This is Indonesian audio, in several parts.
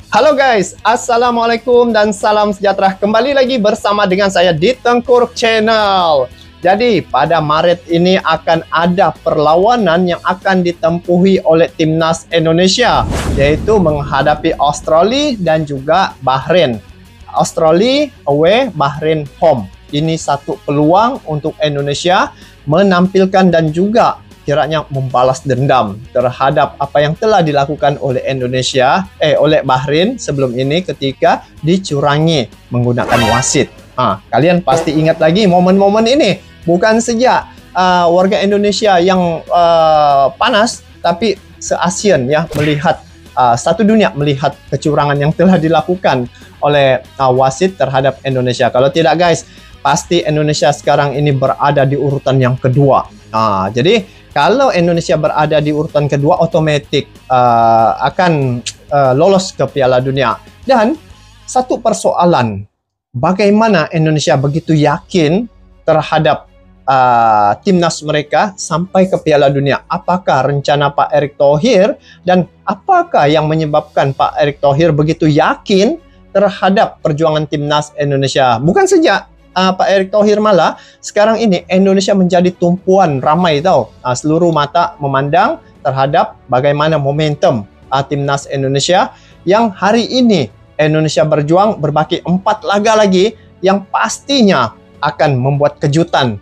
Halo guys, Assalamualaikum dan salam sejahtera. Kembali lagi bersama dengan saya di Tengkuruk Channel. Jadi pada Maret ini akan ada perlawanan yang akan ditempuhi oleh Timnas Indonesia, yaitu menghadapi Australia dan juga Bahrain. Australia away, Bahrain home. Ini satu peluang untuk Indonesia menampilkan dan juga kiranya membalas dendam terhadap apa yang telah dilakukan oleh oleh Bahrain sebelum ini ketika dicurangi menggunakan wasit. Kalian pasti ingat lagi momen-momen ini. Bukan saja warga Indonesia yang panas, tapi se-ASEAN ya melihat satu dunia melihat kecurangan yang telah dilakukan oleh wasit terhadap Indonesia. Kalau tidak guys, pasti Indonesia sekarang ini berada di urutan yang kedua. Jadi kalau Indonesia berada di urutan kedua, otomatis akan lolos ke Piala Dunia. Dan satu persoalan, bagaimana Indonesia begitu yakin terhadap timnas mereka sampai ke Piala Dunia? Apakah rencana Pak Erick Thohir dan apakah yang menyebabkan Pak Erick Thohir begitu yakin terhadap perjuangan timnas Indonesia? Bukan saja Pak Erick Thohir, malah sekarang ini Indonesia menjadi tumpuan ramai tahu. Seluruh mata memandang terhadap bagaimana momentum timnas Indonesia yang hari ini Indonesia berjuang berbaki 4 laga lagi yang pastinya akan membuat kejutan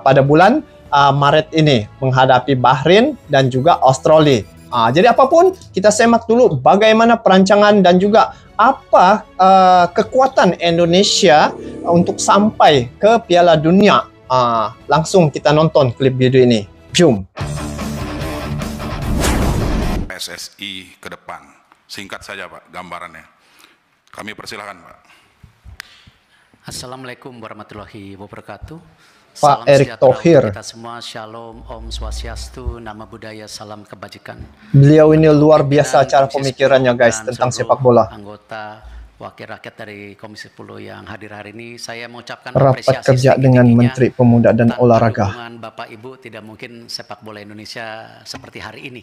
pada bulan Maret ini menghadapi Bahrain dan juga Australia. Jadi apapun, kita semak dulu bagaimana perancangan dan juga apa kekuatan Indonesia untuk sampai ke Piala Dunia. Langsung kita nonton klip video ini. Jom. PSSI ke depan. Singkat saja Pak gambarannya. Kami persilahkan Pak. Assalamualaikum warahmatullahi wabarakatuh. Pak Erick Thohir. Kita semua, Shalom, Om Swastiastu, Nama Budaya, Salam Kebajikan. Beliau ini luar biasa cara pemikirannya guys tentang sepak bola. Anggota wakil rakyat dari Komisi 10 yang hadir hari ini, saya mengucapkan rapat apresiasi kerja dengan Menteri Pemuda dan Olahraga. Dukungan Bapak Ibu tidak mungkin sepak bola Indonesia seperti hari ini.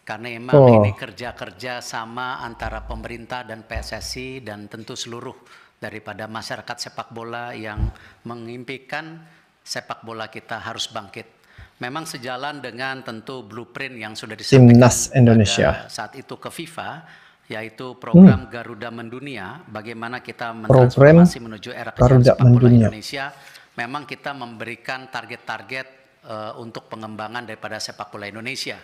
Karena memang ini kerja-kerja sama antara pemerintah dan PSSI dan tentu seluruh daripada masyarakat sepak bola yang mengimpikan sepak bola kita harus bangkit. Memang sejalan dengan tentu blueprint yang sudah disampaikan Timnas Indonesia saat itu ke FIFA, yaitu program Garuda Mendunia, bagaimana kita mentransformasi menuju era kejuaraan sepak bola Indonesia. Memang kita memberikan target-target untuk pengembangan daripada sepak bola Indonesia.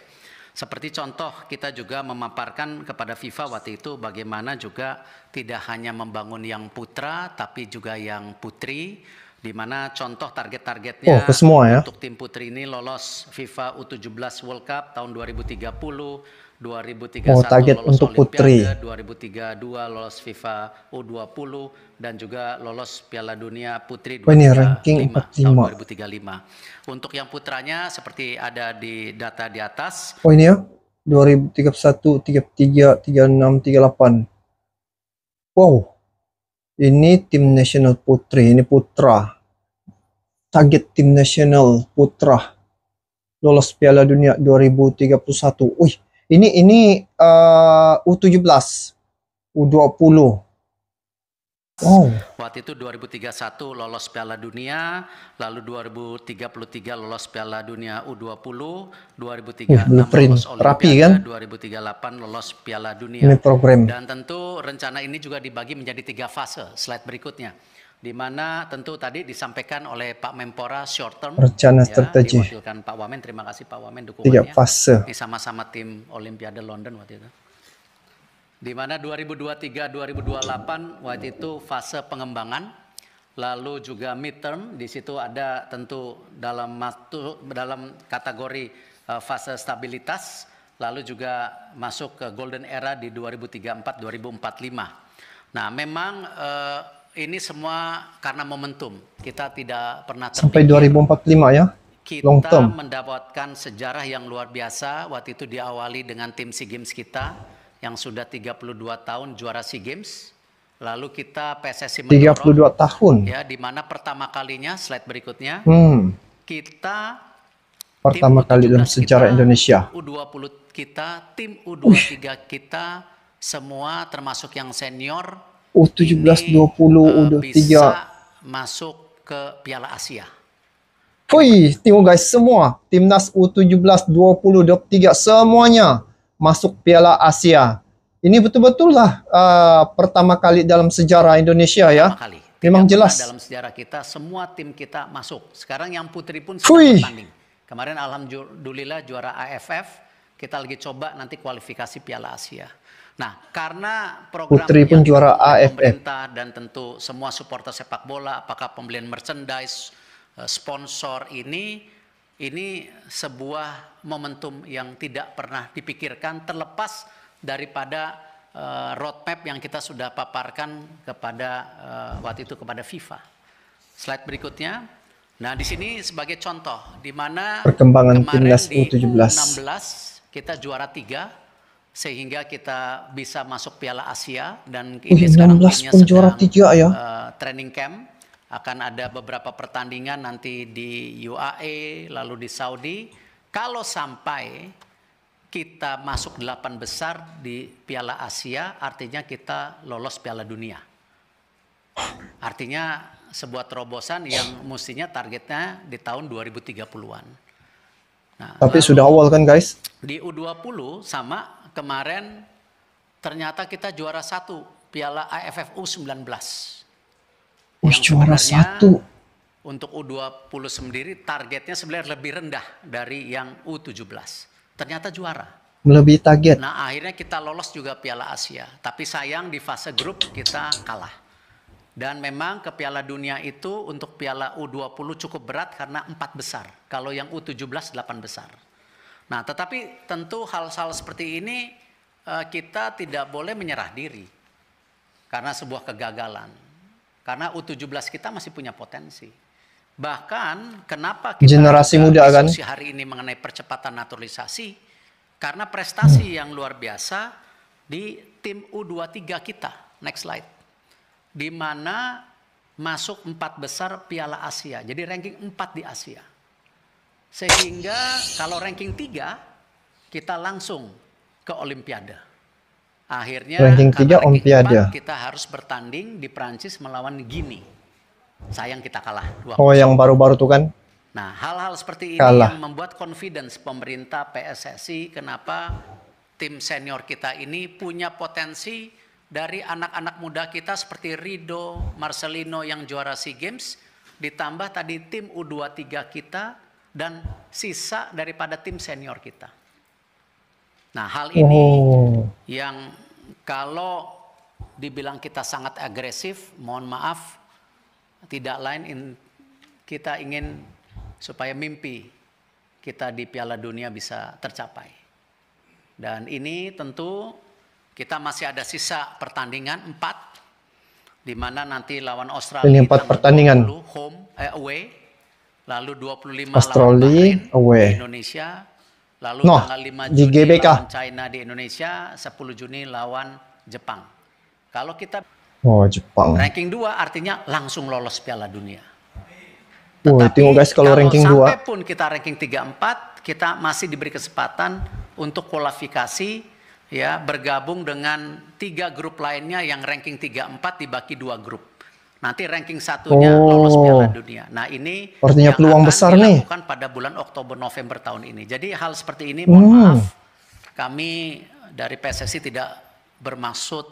Seperti contoh, kita juga memaparkan kepada FIFA waktu itu bagaimana juga tidak hanya membangun yang putra, tapi juga yang putri, di mana contoh target-targetnya untuk tim putri ini lolos FIFA U17 World Cup tahun 2030, 2031 target lolos untuk putri, 2032 lolos FIFA U20 dan juga lolos Piala Dunia Putri ranking 45 tahun 2035. Untuk yang putranya seperti ada di data di atas. Ini ya, 2031, 33, 36, 38. Wow. Ini tim nasional putri, ini putra. Target tim nasional putra lolos Piala Dunia 2031. Wih, ini U17, U20. Wow. Waktu itu 2031 lolos Piala Dunia, lalu 2033 lolos Piala Dunia U20, 2036 lolos Olimpiade, kan? 2038 lolos Piala Dunia. Ini program. Dan tentu rencana ini juga dibagi menjadi 3 fase. Slide berikutnya, di mana tentu tadi disampaikan oleh Pak Menpora short term, rencana strategi. Diwakilkan Pak Wamen. Terima kasih Pak Wamen dukungannya. 3 fase. Ini sama-sama tim Olimpiade London waktu itu. Di mana 2023-2028 waktu itu fase pengembangan, lalu juga midterm. Di situ ada tentu dalam kategori fase stabilitas, lalu juga masuk ke golden era di 2034-2045. Nah, memang ini semua karena momentum. Kita tidak pernah sampai 2045 ya. Kita mendapatkan sejarah yang luar biasa. Waktu itu diawali dengan tim SEA Games kita yang sudah 32 tahun juara SEA Games. Lalu kita PSSI mendorong 32 tahun. Ya, di mana pertama kalinya, slide berikutnya, kita pertama kali dalam sejarah Indonesia. U20 kita, tim U23 kita semua termasuk yang senior U17, ini 20, U23. bisa masuk ke Piala Asia. Wih, tengok guys, semua timnas U17, 20, 23 semuanya masuk Piala Asia. Ini betul-betul lah pertama kali dalam sejarah Indonesia ya. Kali. Memang jelas. Dalam sejarah kita semua tim kita masuk. Sekarang yang putri pun sudah bertanding. Kemarin alhamdulillah juara AFF. Kita lagi coba nanti kualifikasi Piala Asia. Nah, karena program putri pun juara AFF, pemerintah dan tentu semua supporter sepak bola, apakah pembelian merchandise, sponsor ini sebuah momentum yang tidak pernah dipikirkan terlepas daripada roadmap yang kita sudah paparkan kepada waktu itu kepada FIFA. Slide berikutnya. Nah, di sini sebagai contoh di mana perkembangan timnas U17 U17 kita juara 3 sehingga kita bisa masuk Piala Asia dan ini sekarang timnya juara 3 ya. Training camp. Akan ada beberapa pertandingan nanti di UAE, lalu di Saudi. Kalau sampai kita masuk 8 besar di Piala Asia, artinya kita lolos Piala Dunia. Artinya sebuah terobosan yang mestinya targetnya di tahun 2030-an. Nah, tapi sudah awal kan guys? Di U20 sama kemarin ternyata kita juara 1 Piala AFF U19. Juara 1. Untuk U20 sendiri targetnya sebenarnya lebih rendah dari yang U17. Ternyata juara. Melebihi target. Nah, akhirnya kita lolos juga Piala Asia. Tapi sayang di fase grup kita kalah. Dan memang ke Piala Dunia itu untuk Piala U20 cukup berat karena 4 besar. Kalau yang U17 8 besar. Nah, tetapi tentu hal-hal seperti ini kita tidak boleh menyerah diri. Karena sebuah kegagalan. Karena U17 kita masih punya potensi. Bahkan kenapa kita generasi muda kan diskusi hari ini mengenai percepatan naturalisasi? Karena prestasi yang luar biasa di tim U23 kita. Next slide. Di mana masuk 4 besar Piala Asia. Jadi ranking 4 di Asia. Sehingga kalau ranking 3 kita langsung ke Olimpiade. Akhirnya ranking 3 Olimpiade. Kita harus bertanding di Prancis melawan Guinea. Sayang kita kalah 2-0. Oh, yang baru-baru tuh kan. Nah, hal-hal seperti ini yang membuat confidence pemerintah PSSI kenapa tim senior kita ini punya potensi dari anak-anak muda kita seperti Rido, Marcelino yang juara SEA Games, ditambah tadi tim U23 kita dan sisa daripada tim senior kita. Nah, hal ini yang kalau dibilang kita sangat agresif, mohon maaf, tidak lain kita ingin supaya mimpi kita di Piala Dunia bisa tercapai. Dan ini tentu kita masih ada sisa pertandingan 4, di mana nanti lawan Australia. Ini 4 pertandingan. Home, away, lalu 25 Australia, lawan away. Indonesia. Lalu tanggal 5 Juni di GBK. Lawan China di Indonesia, 10 Juni lawan Jepang. Kalau kita Jepang. ranking 2 artinya langsung lolos Piala Dunia. Tengok guys kalau ranking 2. Sampai pun kita ranking 3-4, kita masih diberi kesempatan untuk kualifikasi ya bergabung dengan 3 grup lainnya yang ranking 3-4 dibagi 2 grup. Nanti ranking 1-nya lolos Piala Dunia. Nah, ini artinya peluang besar nih. Dilakukan pada bulan Oktober November tahun ini. Jadi hal seperti ini mohon maaf, kami dari PSSI tidak bermaksud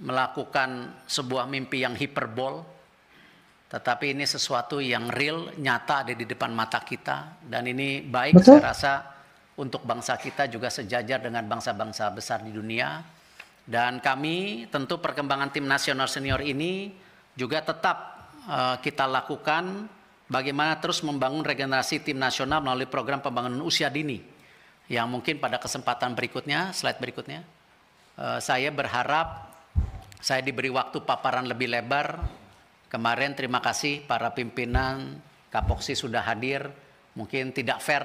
melakukan sebuah mimpi yang hiperbol, tetapi ini sesuatu yang real, nyata ada di depan mata kita, dan ini baik. Betul. Saya rasa untuk bangsa kita juga sejajar dengan bangsa-bangsa besar di dunia. Dan kami tentu perkembangan tim nasional senior ini juga tetap kita lakukan bagaimana terus membangun regenerasi tim nasional melalui program pembangunan usia dini. Yang mungkin pada kesempatan berikutnya, slide berikutnya, saya berharap saya diberi waktu paparan lebih lebar. Kemarin terima kasih para pimpinan Kapoksi sudah hadir. Mungkin tidak fair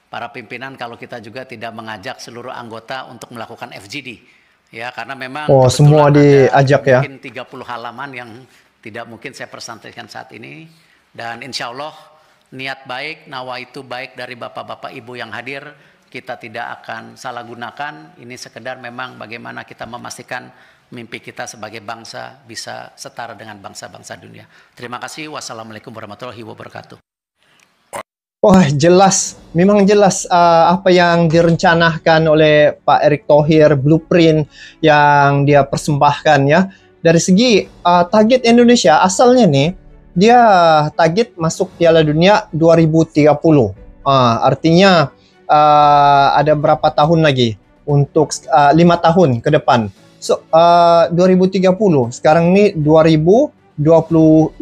para pimpinan kalau kita juga tidak mengajak seluruh anggota untuk melakukan FGD. Ya, karena memang semua diajak ya. Mungkin 30 halaman yang tidak mungkin saya presentasikan saat ini. Dan insya Allah niat baik, nawaitu baik dari bapak-bapak ibu yang hadir kita tidak akan salah gunakan. Ini sekedar memang bagaimana kita memastikan mimpi kita sebagai bangsa bisa setara dengan bangsa-bangsa dunia. Terima kasih. Wassalamualaikum warahmatullahi wabarakatuh. Wah, jelas, memang jelas apa yang direncanakan oleh Pak Erick Thohir, blueprint yang dia persembahkan ya. Dari segi target Indonesia, asalnya nih, dia target masuk Piala Dunia 2030. Artinya ada berapa tahun lagi untuk 5 tahun ke depan. So 2030, sekarang ini 2025.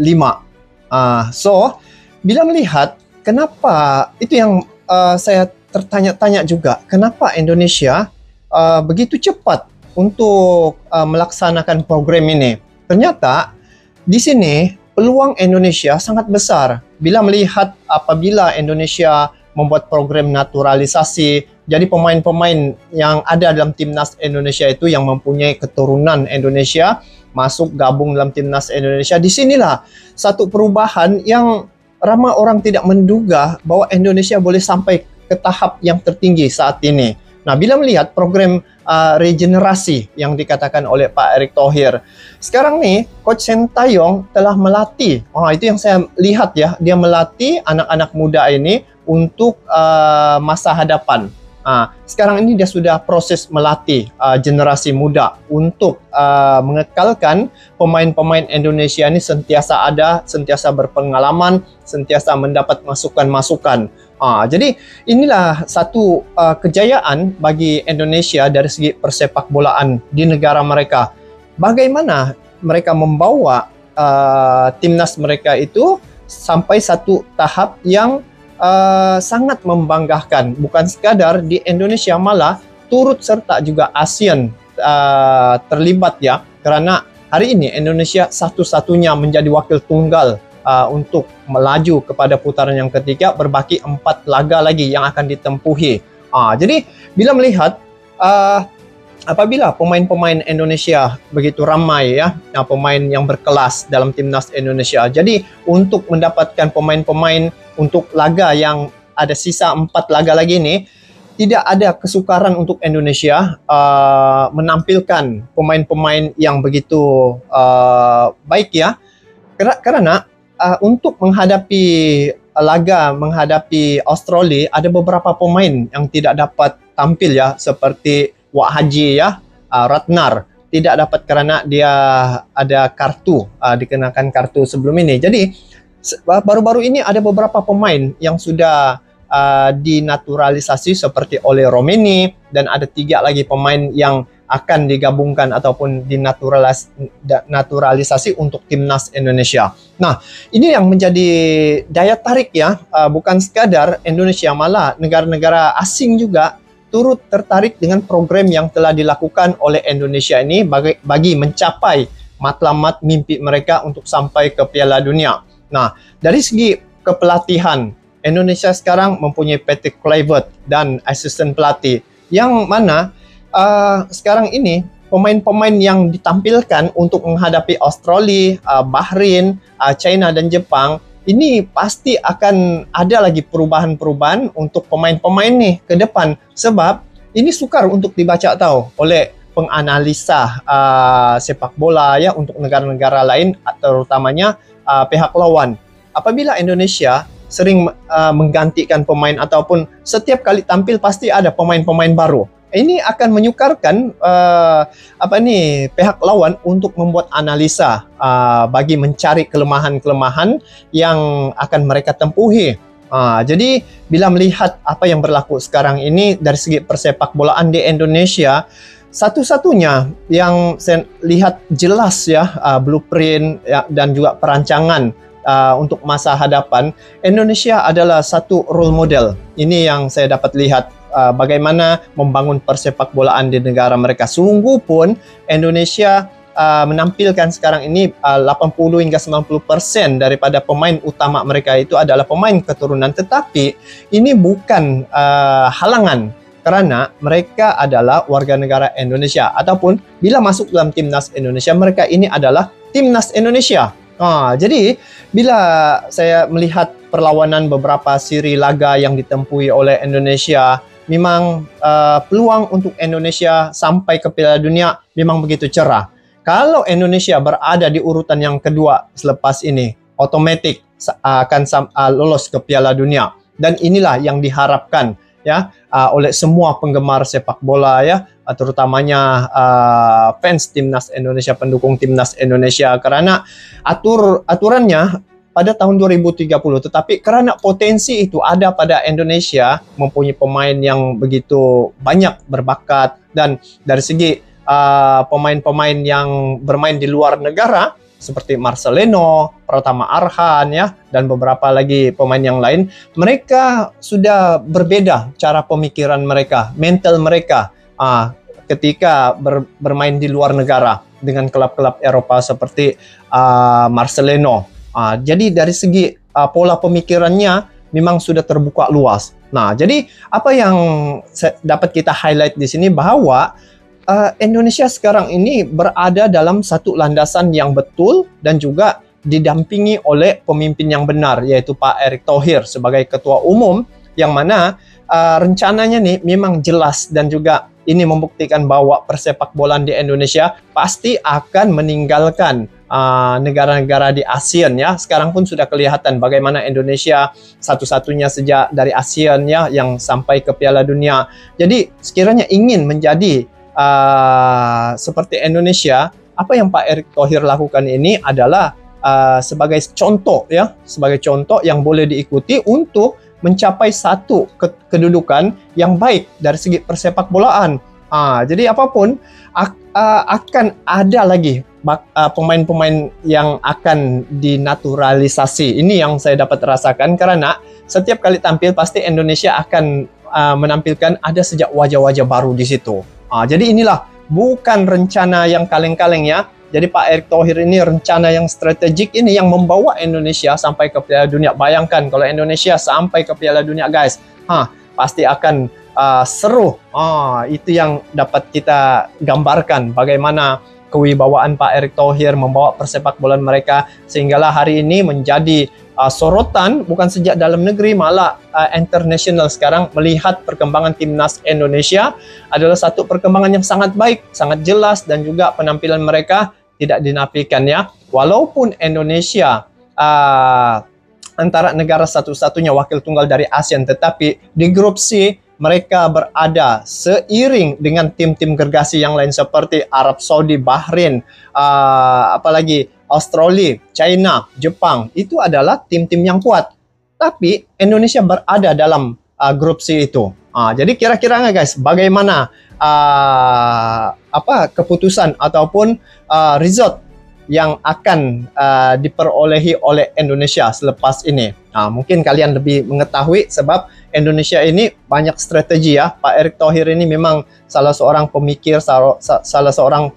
So bila melihat kenapa, itu yang saya tertanya-tanya juga, kenapa Indonesia begitu cepat untuk melaksanakan program ini. Ternyata di sini peluang Indonesia sangat besar bila melihat apabila Indonesia membuat program naturalisasi. Jadi pemain-pemain yang ada dalam timnas Indonesia itu yang mempunyai keturunan Indonesia masuk gabung dalam timnas Indonesia. Disinilah satu perubahan yang ramai orang tidak menduga bahwa Indonesia boleh sampai ke tahap yang tertinggi saat ini. Nah, bila melihat program regenerasi yang dikatakan oleh Pak Erick Thohir, sekarang nih Coach Sintayong telah melatih. Itu yang saya lihat ya, dia melatih anak-anak muda ini untuk masa hadapan. Sekarang ini dia sudah proses melatih generasi muda untuk mengekalkan pemain-pemain Indonesia ini sentiasa ada, sentiasa berpengalaman, sentiasa mendapat masukan-masukan. Jadi inilah satu kejayaan bagi Indonesia dari segi persepak bolaan di negara mereka. Bagaimana mereka membawa timnas mereka itu sampai satu tahap yang sangat membanggakan. Bukan sekadar di Indonesia, malah turut serta juga ASEAN terlibat ya. Karena hari ini Indonesia satu-satunya menjadi wakil tunggal untuk melaju kepada putaran yang ketiga, berbaki 4 laga lagi yang akan ditempuhi. Jadi bila melihat apabila pemain-pemain Indonesia begitu ramai ya, pemain yang berkelas dalam timnas Indonesia. Jadi untuk mendapatkan pemain-pemain untuk laga yang ada sisa 4 laga lagi ini, tidak ada kesukaran untuk Indonesia menampilkan pemain-pemain yang begitu baik ya. Karena untuk menghadapi Australia, ada beberapa pemain yang tidak dapat tampil ya, seperti Wak Haji ya, Ratnar tidak dapat karena dia ada kartu, dikenakan kartu sebelum ini. Jadi baru-baru ini ada beberapa pemain yang sudah dinaturalisasi seperti oleh Romeni, dan ada 3 lagi pemain yang akan digabungkan ataupun dinaturalisasi untuk timnas Indonesia. Nah, ini yang menjadi daya tarik ya, bukan sekadar Indonesia, malah negara-negara asing juga turut tertarik dengan program yang telah dilakukan oleh Indonesia ini bagi mencapai matlamat mimpi mereka untuk sampai ke Piala Dunia. Nah, dari segi kepelatihan, Indonesia sekarang mempunyai Patrick Kluivert dan asisten pelatih, yang mana sekarang ini pemain-pemain yang ditampilkan untuk menghadapi Australia, Bahrain, China dan Jepang, ini pasti akan ada lagi perubahan-perubahan untuk pemain-pemain nih ke depan, sebab ini sukar untuk dibaca tahu oleh penganalisa sepak bola ya untuk negara-negara lain, terutamanya pihak lawan. Apabila Indonesia sering menggantikan pemain ataupun setiap kali tampil pasti ada pemain-pemain baru, ini akan menyukarkan pihak lawan untuk membuat analisa bagi mencari kelemahan-kelemahan yang akan mereka tempuhi. Jadi bila melihat apa yang berlaku sekarang ini dari segi persepak bolaan di Indonesia, satu-satunya yang saya lihat jelas ya blueprint ya, dan juga perancangan untuk masa hadapan, Indonesia adalah satu role model. Ini yang saya dapat lihat bagaimana membangun persepak bolaan di negara mereka. Sungguh pun Indonesia menampilkan sekarang ini 80 hingga 90% daripada pemain utama mereka itu adalah pemain keturunan, tetapi ini bukan halangan karena mereka adalah warga negara Indonesia, ataupun bila masuk dalam timnas Indonesia, mereka ini adalah timnas Indonesia. Jadi bila saya melihat perlawanan beberapa seri laga yang ditempuhi oleh Indonesia, memang peluang untuk Indonesia sampai ke Piala Dunia memang begitu cerah. Kalau Indonesia berada di urutan yang kedua selepas ini, otomatis akan lolos ke Piala Dunia. Dan inilah yang diharapkan ya oleh semua penggemar sepak bola ya, terutamanya fans timnas Indonesia, pendukung timnas Indonesia, karena aturannya pada tahun 2030, tetapi karena potensi itu ada pada Indonesia, mempunyai pemain yang begitu banyak berbakat, dan dari segi pemain-pemain yang bermain di luar negara seperti Marcelino, Pratama Arhan ya, dan beberapa lagi pemain yang lain, mereka sudah berbeda cara pemikiran mereka, mental mereka ketika bermain di luar negara dengan klub-klub Eropa seperti Marcelino. Jadi dari segi pola pemikirannya memang sudah terbuka luas. Nah, jadi apa yang dapat kita highlight di sini bahwa Indonesia sekarang ini berada dalam satu landasan yang betul dan juga didampingi oleh pemimpin yang benar, yaitu Pak Erick Thohir sebagai Ketua Umum, yang mana rencananya nih memang jelas, dan juga ini membuktikan bahwa persepak bolaan di Indonesia pasti akan meninggalkan negara-negara di ASEAN ya. Sekarang pun sudah kelihatan bagaimana Indonesia satu-satunya sejak dari ASEAN ya yang sampai ke Piala Dunia. Jadi sekiranya ingin menjadi seperti Indonesia, apa yang Pak Erick Thohir lakukan ini adalah sebagai contoh ya, sebagai contoh yang boleh diikuti untuk mencapai satu kedudukan yang baik dari segi persepak bolaan. Jadi apapun akan ada lagi pemain-pemain yang akan dinaturalisasi. Ini yang saya dapat rasakan, karena setiap kali tampil pasti Indonesia akan menampilkan ada sejak wajah-wajah baru di situ. Jadi inilah bukan rencana yang kaleng-kaleng ya. Jadi Pak Erick Thohir ini rencana yang strategik ini yang membawa Indonesia sampai ke Piala Dunia. Bayangkan kalau Indonesia sampai ke Piala Dunia, guys, pasti akan seru. Itu yang dapat kita gambarkan bagaimana kewibawaan Pak Erick Thohir membawa persepak bolaan mereka, sehinggalah hari ini menjadi sorotan bukan sejak dalam negeri, malah internasional sekarang melihat perkembangan timnas Indonesia adalah satu perkembangan yang sangat baik, sangat jelas, dan juga penampilan mereka tidak dinafikan ya. Walaupun Indonesia antara negara satu-satunya wakil tunggal dari ASEAN, tetapi di grup C mereka berada seiring dengan tim-tim gergasi yang lain seperti Arab Saudi, Bahrain, apalagi Australia, China, Jepang. Itu adalah tim-tim yang kuat. Tapi Indonesia berada dalam grup C itu. Jadi kira-kira nggak guys, bagaimana keputusan ataupun result yang akan diperolehi oleh Indonesia selepas ini? Mungkin kalian lebih mengetahui, sebab Indonesia ini banyak strategi ya. Pak Erick Thohir ini memang salah seorang pemikir, salah seorang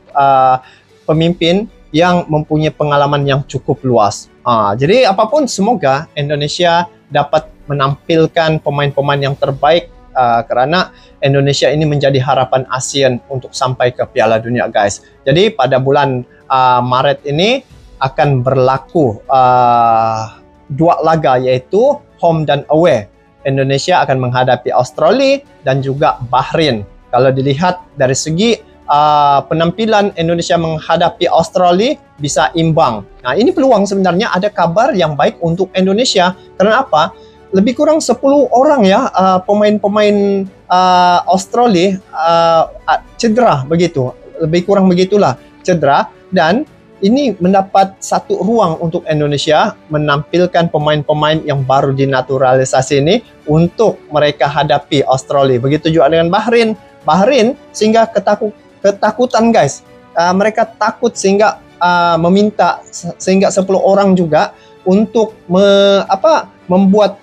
pemimpin yang mempunyai pengalaman yang cukup luas. Jadi apapun, semoga Indonesia dapat menampilkan pemain-pemain yang terbaik, karena Indonesia ini menjadi harapan ASEAN untuk sampai ke Piala Dunia, guys. Jadi pada bulan Maret ini akan berlaku dua laga, yaitu home dan away. Indonesia akan menghadapi Australia dan juga Bahrain. Kalau dilihat dari segi penampilan Indonesia menghadapi Australia bisa imbang. Nah, ini peluang sebenarnya, ada kabar yang baik untuk Indonesia. Karena apa? Lebih kurang 10 orang ya pemain-pemain Australia cedera begitu. Lebih kurang begitulah, cedera, dan ini mendapat satu ruang untuk Indonesia menampilkan pemain-pemain yang baru dinaturalisasi ini untuk mereka hadapi Australia. Begitu juga dengan Bahrain. Bahrain sehingga ketakutan, guys. Mereka takut sehingga meminta sehingga 10 orang juga untuk membuat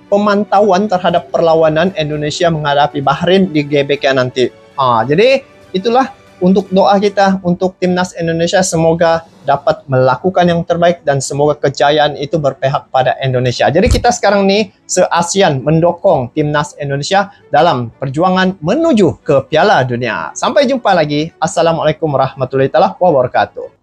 pemantauan terhadap perlawanan Indonesia menghadapi Bahrain di GBK nanti. Jadi itulah untuk doa kita untuk timnas Indonesia, semoga dapat melakukan yang terbaik dan semoga kejayaan itu berpihak pada Indonesia. Jadi kita sekarang nih se-ASEAN mendukung timnas Indonesia dalam perjuangan menuju ke Piala Dunia. Sampai jumpa lagi. Assalamualaikum warahmatullahi wabarakatuh.